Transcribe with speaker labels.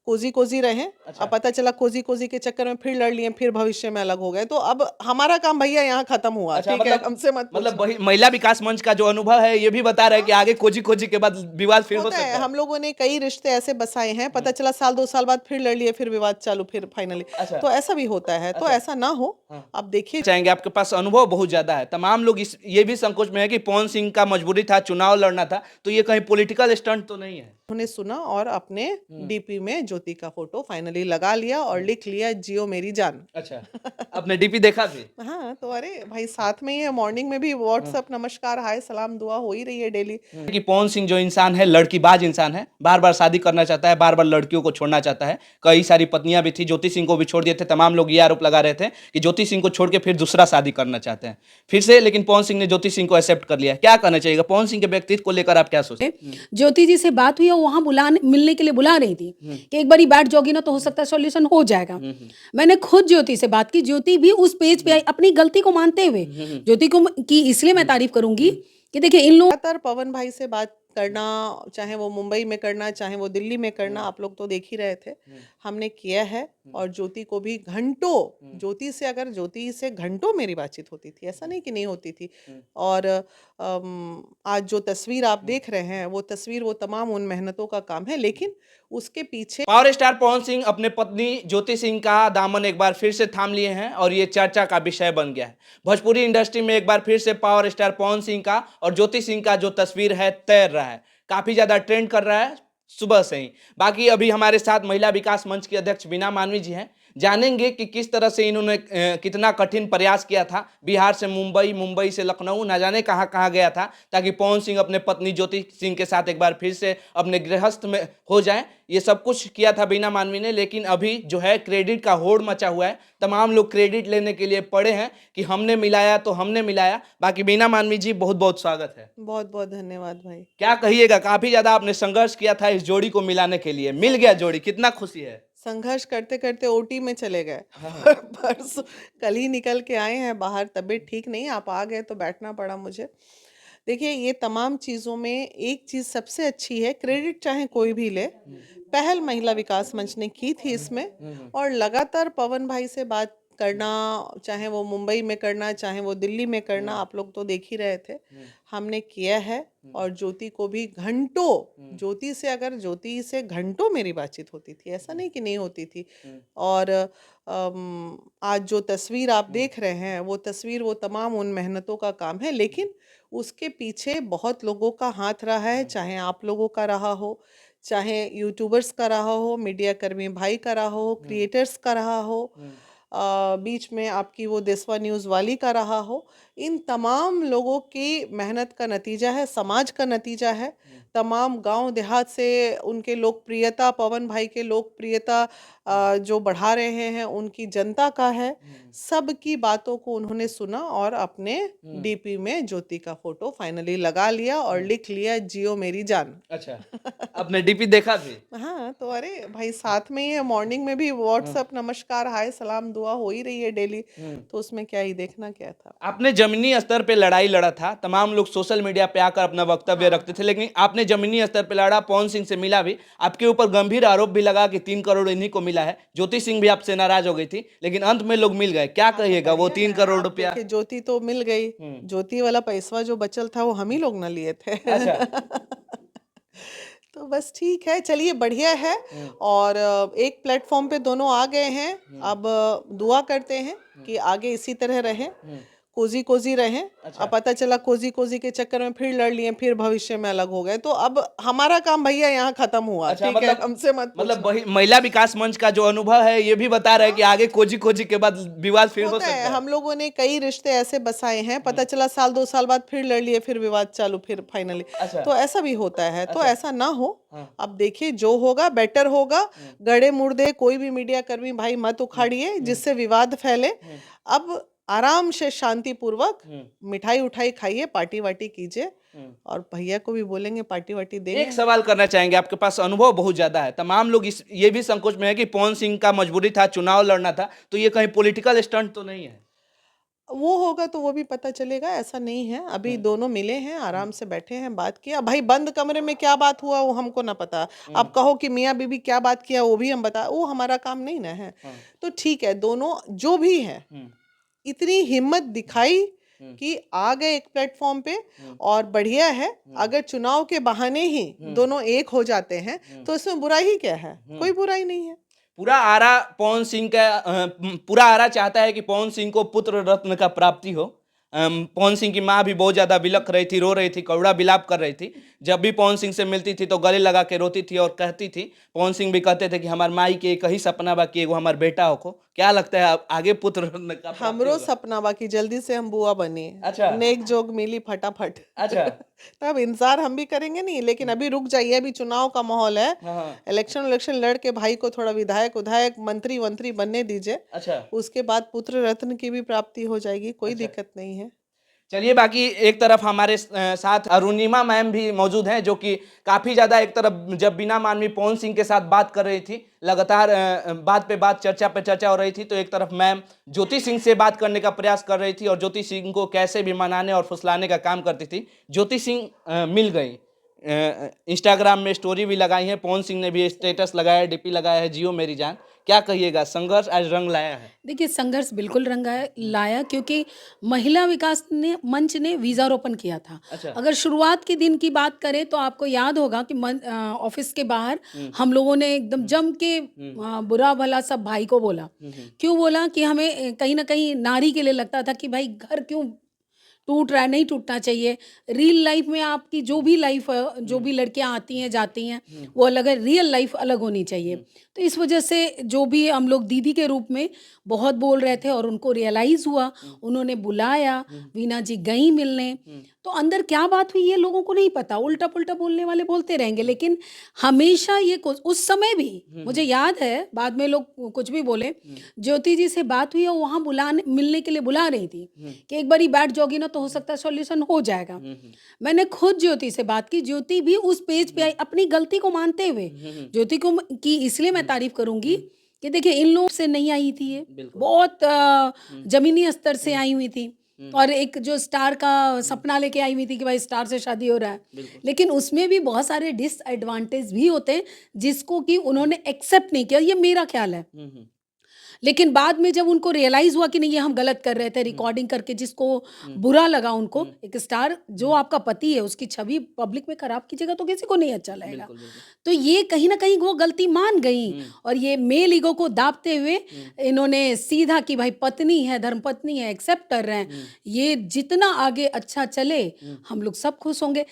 Speaker 1: Cozi Cozi रहे।
Speaker 2: अच्छा।
Speaker 1: अब पता चला कोजी कोजी के चक्कर में फिर लड़ लिए, फिर भविष्य में अलग हो गए, तो अब हमारा काम भैया यहाँ खत्म हुआ।
Speaker 2: अच्छा,
Speaker 1: ठीक है,
Speaker 2: मतलब
Speaker 1: हमसे मत
Speaker 2: मतलब
Speaker 1: पूछना।
Speaker 2: वही महिला विकास मंच का जो अनुभव है ये भी बता रहा है कि
Speaker 1: हाँ,
Speaker 2: आगे खोजी खोजी के बाद विवाद फिर हो
Speaker 1: होता है।
Speaker 2: सकता है।
Speaker 1: हम लोगों ने कई रिश्ते ऐसे बसाए हैं, पता चला साल 2 साल बाद फिर लड़ लिए, फिर विवाद चालू, फिर फाइनली।
Speaker 2: अच्छा।
Speaker 1: तो ऐसा भी होता है, तो
Speaker 2: अच्छा।
Speaker 1: ऐसा ना हो।
Speaker 2: हाँ।
Speaker 1: अब देखिए,
Speaker 2: चाहेंगे, आपके पास अनुभव बहुत ज्यादा है। तमाम लोग इस ये भी संकोच में है कि पवन सिंह का मजबूरी था, चुनाव लड़ना था, तो ये कहीं पॉलिटिकल स्टंट तो नहीं है।
Speaker 1: उन्होंने सुना और अपने डीपी में ज्योति का फोटो फाइनली लगा लिया और लिख लिया, जियो मेरी जान।
Speaker 2: अच्छा, आपने डीपी देखा भी?
Speaker 1: हाँ, तो अरे भाई साथ में ही है, मॉर्निंग में भी व्हाट्सअप नमस्कार हाय सलाम दुआ हो ही रही है डेली।
Speaker 2: कि पवन सिंह जो इंसान है, लड़कीबाज इंसान है, बार बार शादी करना चाहता है, बार बार लड़कियों को छोड़ना चाहता है। कई सारी पत्नियां भी थी, ज्योति सिंह को भी छोड़ दिए थे। तमाम लोग ये आरोप लगा रहे थे कि ज्योति सिंह को छोड़ के फिर दूसरा शादी करना चाहते हैं फिर से, लेकिन पवन सिंह ने ज्योति सिंह को एक्सेप्ट कर लिया। क्या कहना चाहिएगा पवन सिंह के व्यक्तित्व को लेकर, आप क्या सोचते हैं?
Speaker 3: ज्योति जी से बात हुई और वहां बुलाने मिलने के लिए बुला रही थी कि एक बारी बैठ जाओगी ना तो हो सकता है सॉल्यूशन हो जाएगा। मैंने खुद ज्योति से बात की, ज्योति भी उस पेज पे आई अपनी गलती को मानते हुए। ज्योति को की इसलिए मैं तारीफ करूंगी कि देखिए इन लोग
Speaker 1: लगातार पवन भाई से बात करना, चाहे वो मुंबई में करना, चाहे वो दिल्ली में करना, आप लोग तो देख ही रहे थे, हमने किया है। और ज्योति को भी घंटों, ज्योति से घंटों मेरी बातचीत होती थी, ऐसा नहीं कि नहीं होती थी। और आज जो तस्वीर आप देख रहे हैं, वो तस्वीर वो तमाम उन मेहनतों का काम है, लेकिन उसके पीछे
Speaker 2: पावर स्टार पवन सिंह अपने पत्नी ज्योति सिंह का दामन एक बार फिर से थाम लिए हैं और ये चर्चा का विषय बन गया है। भोजपुरी इंडस्ट्री में एक बार फिर से पावर स्टार पवन सिंह का और ज्योति सिंह का जो तस्वीर है तैर रहा है, काफी ज्यादा ट्रेंड कर रहा है सुबह से ही। बाकी अभी हमारे साथ महिला विकास मंच की अध्यक्ष बीना मानवी जी हैं, जानेंगे कि किस तरह से इन्होंने कितना कठिन प्रयास किया था। बिहार से मुंबई, मुंबई से लखनऊ, ना जाने कहां कहां गया था ताकि पवन सिंह अपने पत्नी ज्योति सिंह के साथ एक बार फिर से अपने गृहस्थ में हो जाए। ये सब कुछ किया था बीना मानवी ने, लेकिन अभी जो है क्रेडिट का होड़ मचा हुआ है। तमाम लोग क्रेडिट लेने के लिए पड़े हैं कि हमने मिलाया तो हमने मिलाया। बाकी बीना मानवी जी, बहुत बहुत स्वागत है।
Speaker 1: बहुत बहुत धन्यवाद भाई।
Speaker 2: क्या कहिएगा, काफी ज्यादा आपने संघर्ष किया था इस जोड़ी को मिलाने के लिए, मिल गया जोड़ी, कितना खुशी है?
Speaker 1: संघर्ष करते करते ओटी में चले गए। परसों कल ही निकल के आए हैं बाहर, तबीयत ठीक नहीं, आप आ गए तो बैठना पड़ा मुझे। देखिए, ये तमाम चीज़ों में एक चीज़ सबसे अच्छी है, क्रेडिट चाहे कोई भी ले, पहल महिला विकास मंच ने की थी इसमें। और लगातार पवन भाई से बात करना, चाहे वो मुंबई में करना, चाहे वो दिल्ली में करना, आप लोग तो देख ही रहे थे, हमने किया है। और ज्योति को भी घंटों, ज्योति से घंटों मेरी बातचीत होती थी, ऐसा नहीं कि नहीं होती थी। और आज जो तस्वीर आप देख रहे हैं, वो तस्वीर वो तमाम उन मेहनतों का काम है, लेकिन उसके पीछे बहुत लोगों का हाथ रहा है, चाहे आप लोगों का रहा हो, चाहे यूट्यूबर्स का रहा हो, मीडिया कर्मी भाई का रहा हो, क्रिएटर्स का रहा हो, बीच में आपकी वो देसवा न्यूज़ वाली का रहा हो। इन तमाम लोगों की मेहनत का नतीजा है, समाज का नतीजा है। तमाम गांव देहात से उनके लोकप्रियता, पवन भाई के लोकप्रियता जो बढ़ा रहे हैं, उनकी जनता का है। सब की बातों को उन्होंने सुना और अपने डीपी में ज्योति का फोटो फाइनली लगा लिया और लिख लिया, जियो मेरी जान।
Speaker 2: अच्छा, आपने डीपी देखा भी?
Speaker 1: हाँ, तो अरे भाई साथ में ही है, मॉर्निंग में भी व्हाट्सअप नमस्कार हाय सलाम दुआ हो ही रही है डेली, तो उसमें क्या ही देखना क्या था।
Speaker 2: आपने जमीनी स्तर पे लड़ाई लड़ा था, तमाम लोग सोशल मीडिया पे आकर अपना वक्तव्य रखते थे, लेकिन आपने जमीनी स्तर पे लड़ा, पवन सिंह से मिला भी, आपके ऊपर गंभीर आरोप भी लगा कि 3 करोड़ इन्हीं को मिला है। ज्योति सिंह भी आपसे नाराज हो गई थी, लेकिन अंत में लोग मिल गए। क्या कहिएगा, वो 3 करोड़ रुपया?
Speaker 1: देखिए, ज्योति तो मिल गई, ज्योति वाला पैसा जो बचल था वो हम ही लोग ना लिए थे।
Speaker 2: अच्छा।
Speaker 1: तो बस ठीक है, चलिए बढ़िया है। और एक प्लेटफॉर्म पे दोनों आ गए हैं। अब दुआ करते हैं कि आगे इसी तरह रहें, कोजी कोजी रहें। अब पता चला कोजी कोजी के चक्कर में फिर लड़ लिए, फिर भविष्य में अलग हो गए, तो अब हमारा काम भैया यहाँ खत्म हुआ।
Speaker 2: अच्छा,
Speaker 1: ठीक है, हमसे मत
Speaker 2: मतलब
Speaker 1: पूछना।
Speaker 2: वही महिला विकास मंच का जो अनुभव है ये भी बता रहा है कि आगे खोजी खोजी के बाद विवाद फिर हो
Speaker 1: होता
Speaker 2: सकता
Speaker 1: है,
Speaker 2: है।
Speaker 1: हम लोगों ने कई रिश्ते ऐसे बसाए हैं, पता चला साल 2 साल बाद फिर लड़ लिए, फिर विवाद चालू, फिर फाइनली।
Speaker 2: अच्छा।
Speaker 1: तो ऐसा भी होता है, तो
Speaker 2: अच्छा।
Speaker 1: ऐसा ना हो।
Speaker 2: हाँ।
Speaker 1: अब देखिए, जो होगा बेटर होगा। गड़े मुर्दे कोई भी मीडिया कर्मी भाई मत उखाड़िए, जिससे विवाद फैले। अब आराम से शांतिपूर्वक मिठाई उठाई खाइए, पार्टी वार्टी कीजिए, और भैया को भी बोलेंगे पार्टी वार्टी देंगे।
Speaker 2: एक सवाल करना चाहेंगे, आपके पास अनुभव बहुत ज्यादा है। तमाम लोग ये भी संकोच में है कि पवन सिंह का मजबूरी था, चुनाव लड़ना था, तो ये कहीं पॉलिटिकल स्टंट तो नहीं है?
Speaker 1: वो होगा तो वो भी पता चलेगा, ऐसा नहीं है। अभी दोनों मिले हैं, आराम से बैठे हैं, बात किया। भाई बंद कमरे में क्या बात हुआ वो हमको ना पता। आप कहो कि मियाँ बीवी क्या बात किया वो भी हम बता, वो हमारा काम नहीं ना है। तो ठीक है, दोनों जो भी है इतनी हिम्मत दिखाई कि आ गए एक प्लेटफॉर्म पे, और बढ़िया है। अगर चुनाव के बहाने ही दोनों एक हो जाते हैं तो इसमें बुराई ही क्या है? कोई बुराई नहीं है।
Speaker 2: पूरा आरा पवन सिंह का पूरा आरा चाहता है कि पवन सिंह को पुत्र रत्न का प्राप्ति हो। पवन सिंह की माँ भी बहुत ज्यादा बिलख रही थी, रो रही थी, कौड़ा विलाप कर रही थी। जब भी पवन सिंह से मिलती थी तो गले लगा के रोती थी और कहती थी। पवन सिंह भी कहते थे कि हमार माई के एक ही सपना बा कि एगो हमार बेटा हो। क्या लगता है आगे पुत्र रत्न का प्राप्ति
Speaker 1: हमरो
Speaker 2: होगा?
Speaker 1: सपना बाकी जल्दी से हम बुआ बनी,
Speaker 2: अच्छा।
Speaker 1: नेक जोग मिली फटाफट।
Speaker 2: अच्छा।
Speaker 1: तब इंतजार हम भी करेंगे नहीं, लेकिन अभी रुक जाइए, अभी चुनाव का माहौल है।
Speaker 2: हाँ।
Speaker 1: इलेक्शन लड़ के भाई को थोड़ा विधायक उधायक मंत्री वंत्री बनने दीजिए,
Speaker 2: अच्छा।
Speaker 1: उसके बाद पुत्र रत्न की भी प्राप्ति हो जाएगी, कोई
Speaker 2: अच्छा।
Speaker 1: दिक्कत नहीं है।
Speaker 2: चलिए, बाकी एक तरफ हमारे साथ अरुणिमा मैम भी मौजूद हैं, जो कि काफी ज्यादा एक तरफ जब बीना मानवी पवन सिंह के साथ बात कर रही थी, लगातार बात पे बात, चर्चा पे चर्चा हो रही थी, तो एक तरफ मैम ज्योति सिंह से बात करने का प्रयास कर रही थी और ज्योति सिंह को कैसे भी मनाने और फुसलाने का काम करती थी। ज्योति सिंह मिल गई, इंस्टाग्राम में स्टोरी भी लगाई है, पवन सिंह ने भी स्टेटस लगाया, डीपी लगाया है, जियो मेरी जान। क्या कहिएगा, संघर्ष आज रंग लाया है?
Speaker 3: देखिए, संघर्ष बिल्कुल लाया, क्योंकि महिला विकास ने मंच ने वीजारोपण किया था।
Speaker 2: अच्छा।
Speaker 3: अगर शुरुआत के दिन की बात करें तो आपको याद होगा कि ऑफिस के बाहर हम लोगों ने एकदम जम के बुरा भला सब भाई को बोला। क्यों बोला? कि हमें कहीं ना कहीं नारी के लिए लगता था कि भाई घर क्यों टूट रहा है, नहीं टूटना चाहिए। रियल लाइफ में आपकी जो भी लाइफ है, जो भी लड़कियां आती हैं जाती हैं, वो अलग है, रियल लाइफ अलग होनी चाहिए। तो इस वजह से जो भी हम लोग दीदी के रूप में बहुत बोल रहे थे और उनको रियलाइज़ हुआ, उन्होंने बुलाया, वीना जी गई मिलने। तो अंदर क्या बात हुई ये लोगों को नहीं पता, उल्टा पुल्टा बोलने वाले बोलते रहेंगे। लेकिन हमेशा ये उस समय भी मुझे याद है, बाद में लोग कुछ भी बोले, ज्योति जी से बात हुई और वहाँ मिलने के लिए बुला रही थी कि एक बारी बैठ जाओगी ना तो हो सकता है सॉल्यूशन हो जाएगा। मैंने खुद ज्योति से बात की, ज्योति भी उस पेज पे आई अपनी गलती को मानते हुए। ज्योति को की इसलिए मैं तारीफ करूंगी कि देखिए, इन लोगों से नहीं आई थी ये, बहुत जमीनी स्तर से आई हुई थी, और एक जो स्टार का सपना लेके आई हुई थी कि भाई स्टार से शादी हो रहा है। लेकिन उसमें भी बहुत सारे डिसएडवांटेज भी होते हैं जिसको कि उन्होंने एक्सेप्ट नहीं किया, ये मेरा ख्याल है। लेकिन बाद में जब उनको रियलाइज हुआ कि नहीं, ये हम गलत कर रहे थे, रिकॉर्डिंग करके जिसको बुरा लगा उनको, एक स्टार जो आपका पति है उसकी छवि पब्लिक में खराब कीजिएगा तो किसी को नहीं अच्छा लगेगा। तो ये कहीं ना कहीं वो गलती मान गई, और ये मेल ईगो को दाबते हुए इन्होंने सीधा कि भाई पत्नी है, धर्मपत्नी है, एक्सेप्ट कर रहे हैं। ये जितना आगे अच्छा चले हम लोग सब खुश होंगे।